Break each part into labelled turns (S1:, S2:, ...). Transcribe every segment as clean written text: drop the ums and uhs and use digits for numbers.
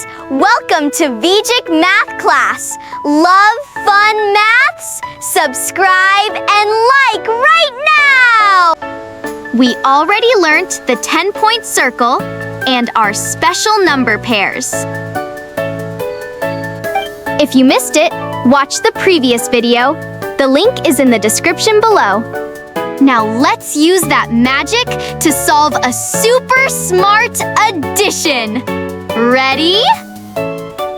S1: kids! Welcome to Vedic Math class. Love fun maths? Subscribe and like right now! We already learned the 10-point circle and our special number pairs. If you missed it, watch the previous video. The link is in the description below. Now let's use that magic to solve a super smart addition. Ready?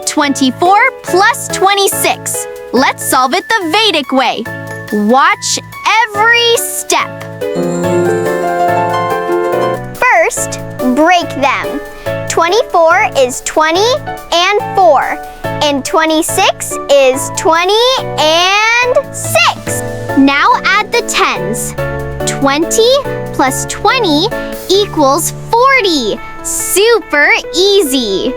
S1: 24 plus 26. Let's solve it the Vedic way. Watch every step. First, break them. 24 is 20 and 4. And 26 is 20 and 6. Now add the tens. 20 plus 20 equals 40. Super easy.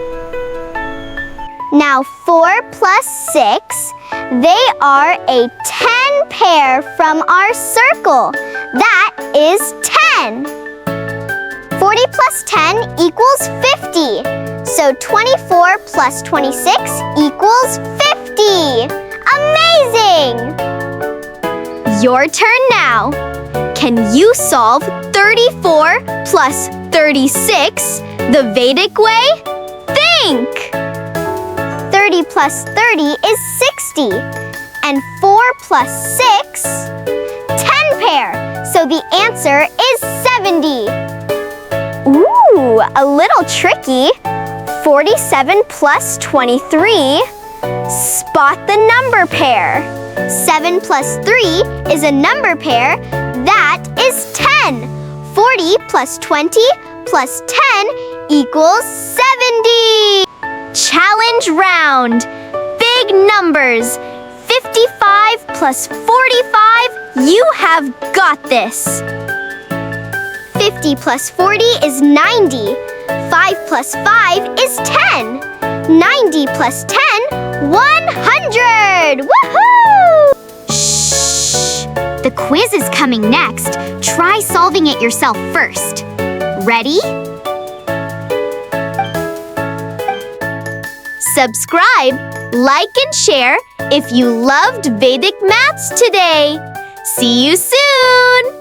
S1: Now 4 plus 6, they are a 10 pair from our circle. That is 10. 40 plus 10 equals 50. So 24 plus 26 equals 50. Amazing! Your turn now. Can you solve 34 plus 36 the Vedic way? Think! 30 plus 30 is 60. And 4 plus 6, 10 pair. So the answer is 70. Ooh, a little tricky. 47 plus 23. Spot the number pair. 7 plus 3 is a number pair. That is 10. 40 plus 20 plus 10 equals 70. Challenge round. Big numbers. 55 plus 45. You have got this. 50 plus 40 is 90. 5 plus 5 is 10. 90 plus 10, 100! Woohoo! Shh! The quiz is coming next. Try solving it yourself first. Ready? Subscribe, like, and share if you loved Vedic Maths today. See you soon!